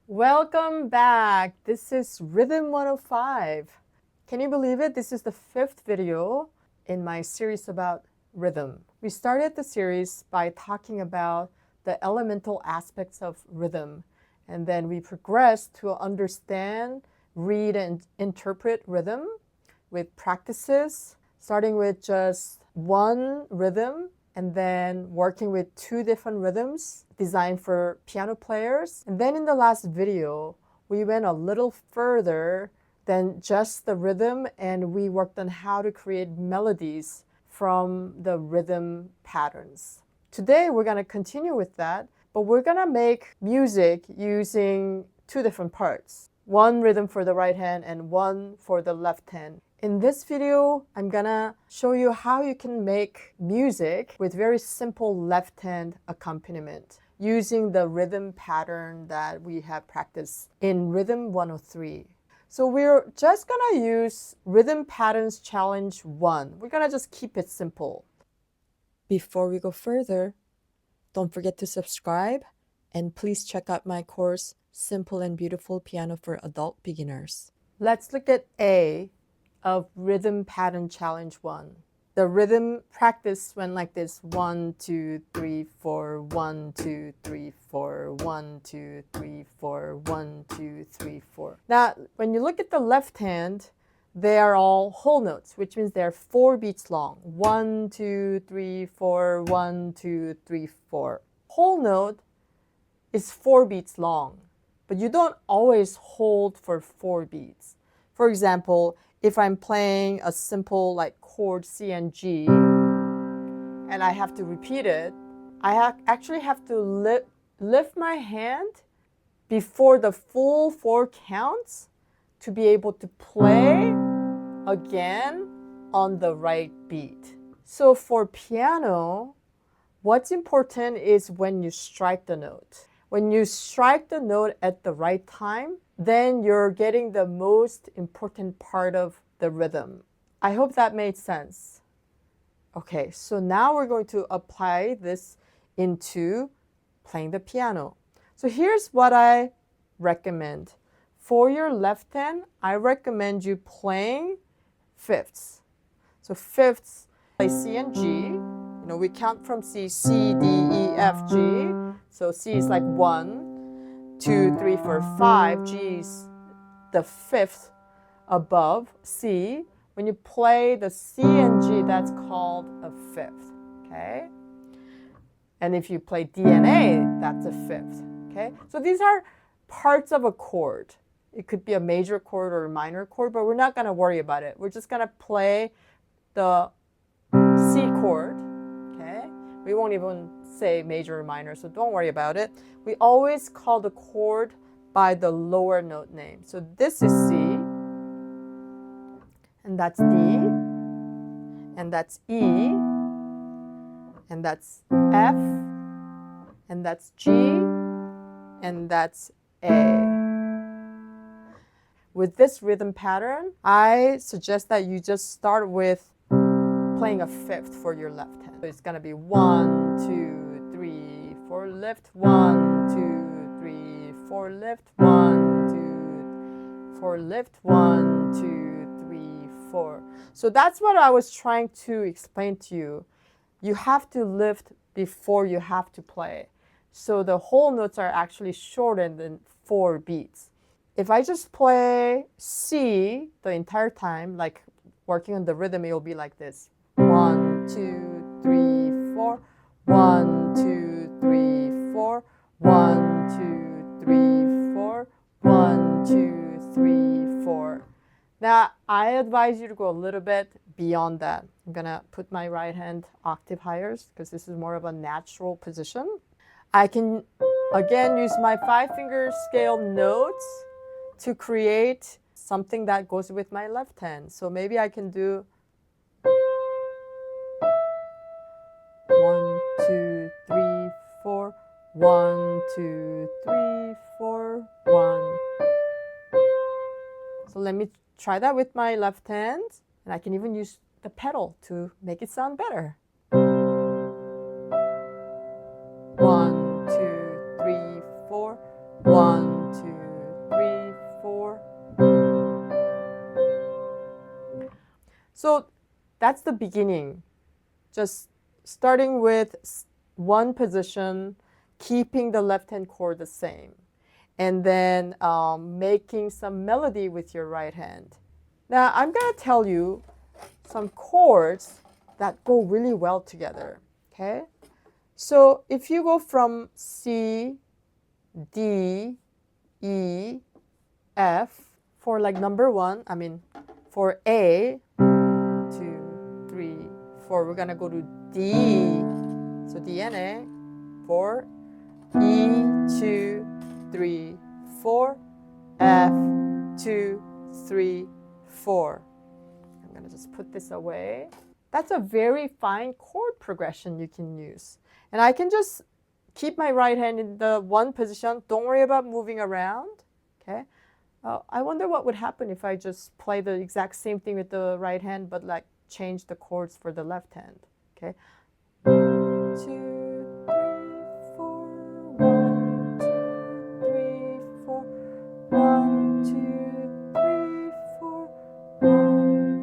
Welcome back. This is Rhythm 105. Can you believe it? This is the 5th video in my series about rhythm. We started the series by talking about the elemental aspects of rhythm, and then we progressed to understand, read, and interpret rhythm with practices, starting with just one rhythm and then working with 2 different rhythms designed for piano players. And then in the last video, we went a little further than just the rhythm, and we worked on how to create melodies from the rhythm patterns. Today, we're going to continue with that, but we're going to make music using 2 different parts. One rhythm for the right hand and one for the left hand. In this video, I'm gonna show you how you can make music with very simple left hand accompaniment using the rhythm pattern that we have practiced in Rhythm 103. So we're just gonna use Rhythm Patterns Challenge 1. We're gonna just keep it simple. Before we go further, don't forget to subscribe and please check out my course, Simple and Beautiful Piano for Adult Beginners. Let's look at A of Rhythm Pattern Challenge 1. The rhythm practice went like this: 1, 2, 3, 4, 1, 2, 3, 4, 1, 2, 3, 4, 1, 2, 3, 4. Now, when you look at the left hand, they are all whole notes, which means they're 4 beats long. 1, 2, 3, 4, 1, 2, 3, 4. Whole note is 4 beats long, but you don't always hold for 4 beats. For example, if I'm playing a simple like chord C and G, and I have to repeat it, I actually have to lift my hand before the full 4 counts to be able to play again on the right beat. So for piano, what's important is when you strike the note. When you strike the note at the right time, then you're getting the most important part of the rhythm. I hope that made sense. Okay, so now we're going to apply this into playing the piano. So here's what I recommend. For your left hand, I recommend you playing fifths. So fifths, play C and G. You know, we count from C, C, D, E, F, G. So C is like 1, 2, 3, 4, 5. G is the 5th above C. When you play the C and G, that's called a 5th, okay? And if you play D and A, that's a 5th, okay? So these are parts of a chord. It could be a major chord or a minor chord, but we're not going to worry about it. We're just going to play the C chord, okay? We won't even say major or minor, so don't worry about it. We always call the chord by the lower note name. So this is C, and that's D, and that's E, and that's F, and that's G, and that's A. With this rhythm pattern, I suggest that you just start with playing a 5th for your left hand. So it's gonna be 1, 2, 3, 4 lift, 1, 2, 3, 4 lift, 1, 2, 4 lift, 1, 2, 3, 4. So that's what I was trying to explain to you. You have to lift before you have to play. So the whole notes are actually shortened in 4 beats. If I just play C the entire time, like working on the rhythm, it will be like this. 1, 2, 3, 4. 1, 2, 3, 4. 1, 2, 3, 4. 1, 2, 3, 4. Now, I advise you to go a little bit beyond that. I'm going to put my right hand octave higher because this is more of a natural position. I can, again, use my 5-finger scale notes to create something that goes with my left hand. So maybe I can do 1, 2, 3, 4. 1, 2, 3, 4, 1. So let me try that with my left hand, and I can even use the pedal to make it sound better. 1, 2, 3, 4. 1, 2, So that's the beginning. Just starting with one position, keeping the left hand chord the same, and then making some melody with your right hand. Now I'm going to tell you some chords that go really well together. Okay? So if you go from C, D, E, F, for like number one, for A, 2, 3, 4, we're gonna go to D. So D and A, 4, E, 2, 3, 4, F, 2, 3, 4. I'm gonna just put this away. That's a very fine chord progression you can use. And I can just keep my right hand in the one position. Don't worry about moving around. Okay. I wonder what would happen if I just play the exact same thing with the right hand, but like change the chords for the left hand. Okay. 2, 3, 4, 1, 2, 3, 4, 1, 2, 3, 4, 1,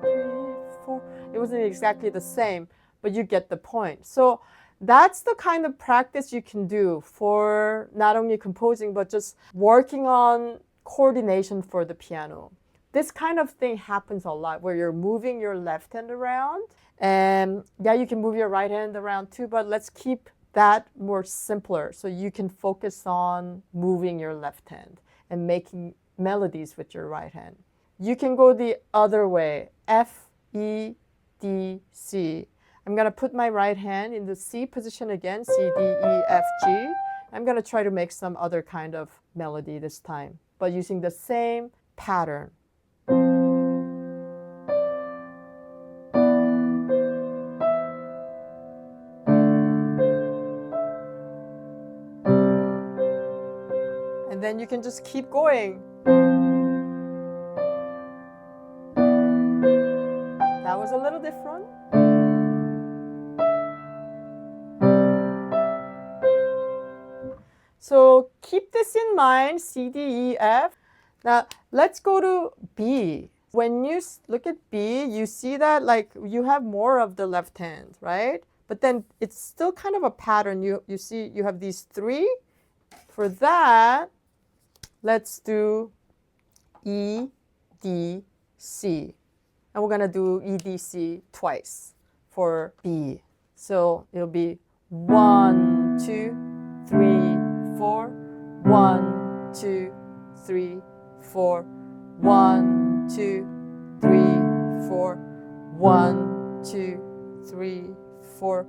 2, 3, 4. It wasn't exactly the same, but you get the point. So that's the kind of practice you can do for not only composing, but just working on coordination for the piano. This kind of thing happens a lot where you're moving your left hand around. And yeah, you can move your right hand around too, but let's keep that more simpler so you can focus on moving your left hand and making melodies with your right hand. You can go the other way, F, E, D, C. I'm going to put my right hand in the C position again, C, D, E, F, G. I'm going to try to make some other kind of melody this time, but using the same pattern. And then you can just keep going. That was a little different. So keep this in mind, C, D, E, F. Now let's go to B. When you look at B, you see that like you have more of the left hand, right? But then it's still kind of a pattern. You see you have these three. For that, let's do E, D, C. And we're going to do E, D, C twice for B. So it'll be 1, 2, 3, 4. 1, 2, 3, 4. 1, 2, 3, 4. 1, 2, 3, 4.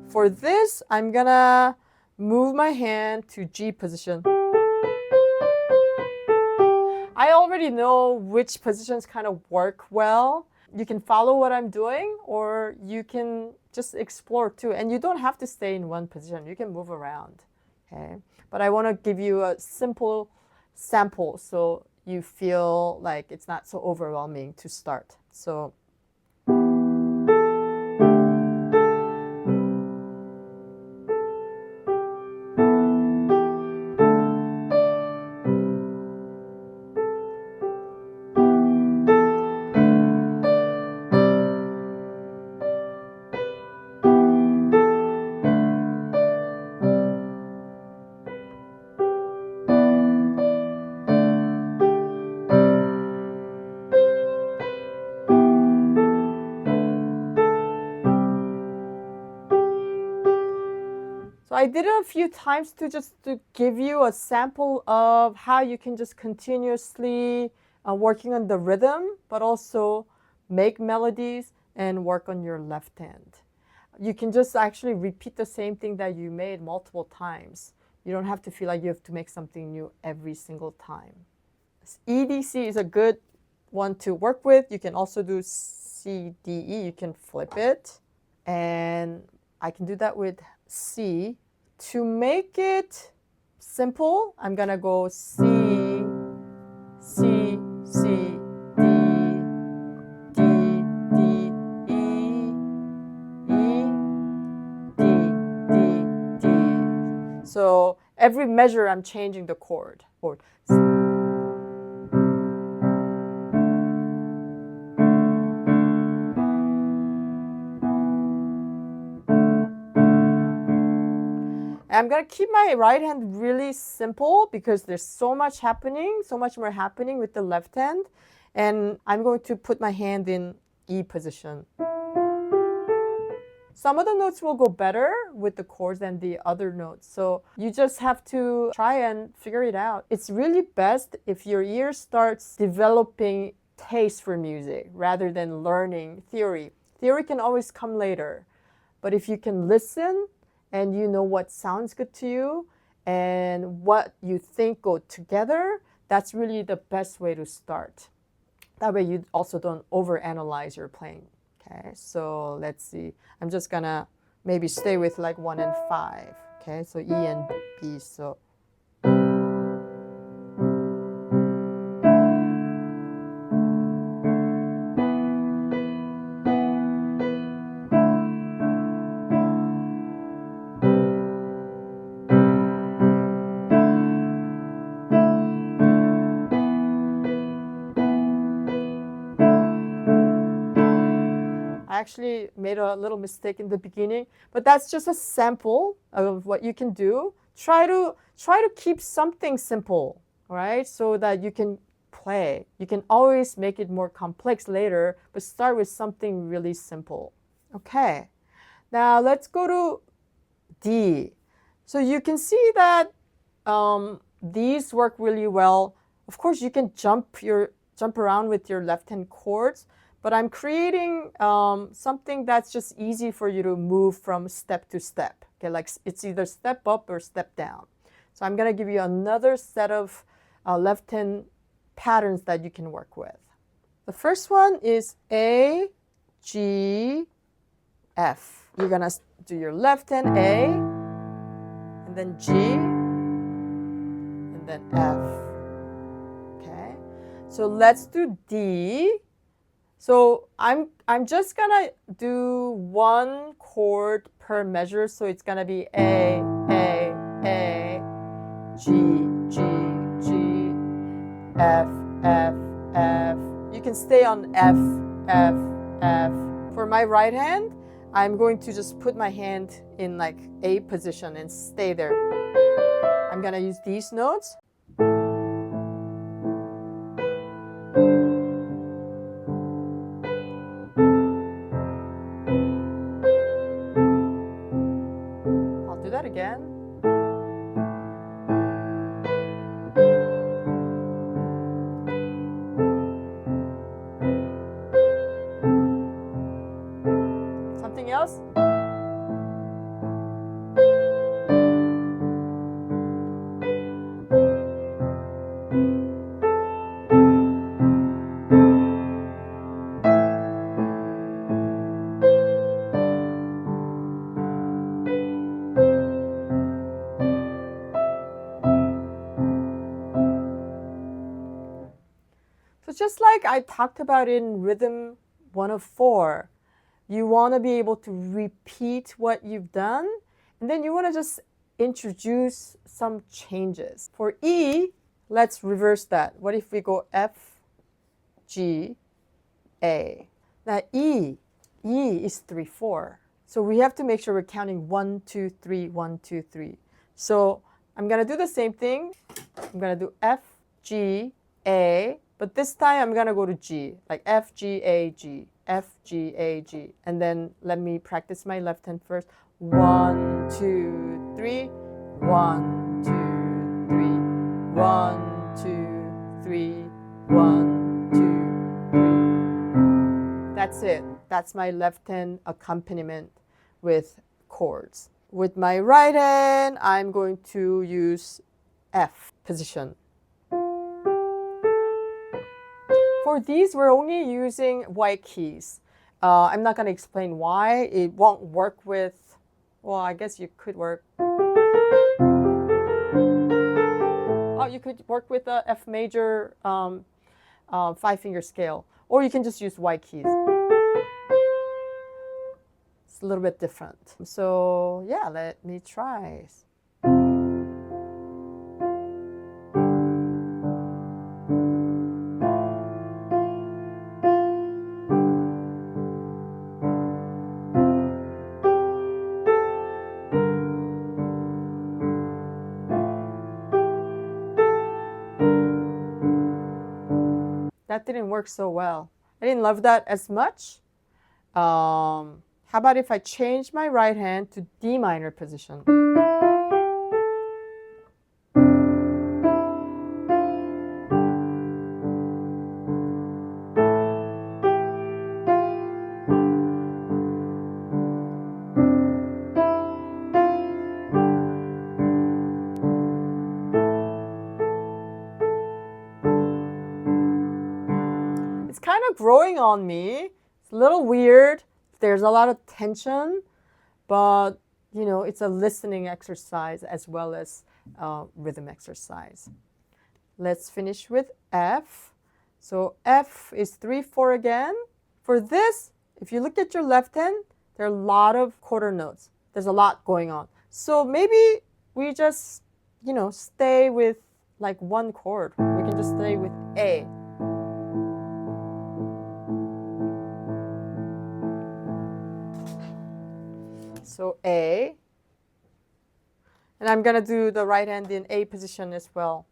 For this, I'm going to move my hand to G position. I already know which positions kind of work well. You can follow what I'm doing, or you can just explore too. And you don't have to stay in one position. You can move around. Okay? But I want to give you a simple sample so you feel like it's not so overwhelming to start. So I did it a few times to give you a sample of how you can just continuously working on the rhythm, but also make melodies and work on your left hand. You can just actually repeat the same thing that you made multiple times. You don't have to feel like you have to make something new every single time. EDC is a good one to work with. You can also do CDE. You can flip it. And I can do that with C. To make it simple, I'm going to go C, C, C, D, D, D, E, E, D, D, D. So every measure I'm changing the chord. I'm going to keep my right hand really simple because there's so much happening, so much more happening with the left hand. And I'm going to put my hand in E position. Some of the notes will go better with the chords than the other notes. So you just have to try and figure it out. It's really best if your ear starts developing taste for music rather than learning theory. Theory can always come later. But if you can listen and you know what sounds good to you and what you think go together, that's really the best way to start. That way you also don't overanalyze your playing. Okay, so let's see. I'm just gonna maybe stay with like 1 and 5. Okay, so E and B. So I actually made a little mistake in the beginning, but that's just a sample of what you can do. Try to keep something simple, right? So that you can play. You can always make it more complex later, but start with something really simple. Okay. Now let's go to D. So you can see that these work really well. Of course, you can jump around with your left hand chords, but I'm creating something that's just easy for you to move from step to step. Okay, like it's either step up or step down. So I'm going to give you another set of left hand patterns that you can work with. The first one is A, G, F. You're going to do your left hand A, and then G, and then F. Okay, so let's do D. So I'm just gonna do one chord per measure. So it's gonna be A, G, G, G, F, F, F. You can stay on F, F, F. For my right hand, I'm going to just put my hand in like A position and stay there. I'm gonna use these notes. I'll do that again. Something else? So just like I talked about in Rhythm 104, you want to be able to repeat what you've done, and then you want to just introduce some changes. For E, let's reverse that. What if we go F, G, A? Now E is 3, 4. So we have to make sure we're counting 1, 2, 3, 1, 2, 3. So I'm going to do the same thing. I'm going to do F, G, A, but this time I'm going to go to G, like F, G, A, G, F, G, A, G. And then let me practice my left hand first. 1, 2, 3, 1, 2, 3, 1, 2, 3, 1, 2, 3. That's it. That's my left hand accompaniment with chords. With my right hand, I'm going to use F position. For these, we're only using white keys. I'm not going to explain why. It won't work with, well, I guess you could work. Oh, you could work with a F major 5-finger scale, or you can just use white keys. It's a little bit different. So yeah, let me try. that didn't work so well. I didn't love that as much. How about if I change my right hand to D minor position? It's kind of growing on me. It's a little weird. There's a lot of tension, but you know, it's a listening exercise as well as rhythm exercise. Let's finish with F. So F is 3/4 again. For this, if you look at your left hand, there are a lot of quarter notes. There's a lot going on. So maybe we just, you know, stay with like one chord. We can just stay with A. So A. And I'm going to do the right hand in A position as well.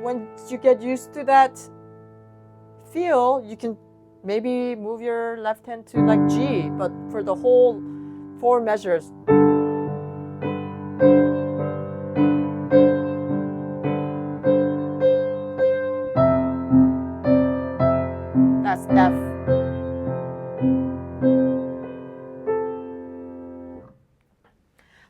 Once you get used to that feel, you can maybe move your left hand to like G, but for the whole 4 measures. That's F.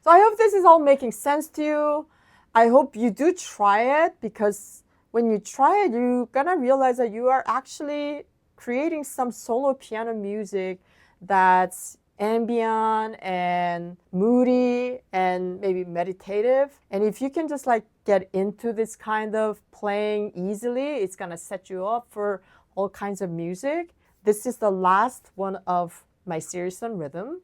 So I hope this is all making sense to you. I hope you do try it, because when you try it, you're gonna realize that you are actually creating some solo piano music that's ambient and moody and maybe meditative. And if you can just like get into this kind of playing easily, it's gonna set you up for all kinds of music. This is the last one of my series on rhythm.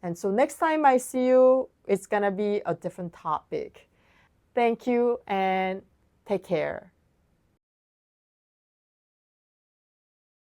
And so next time I see you, it's gonna be a different topic. Thank you and take care.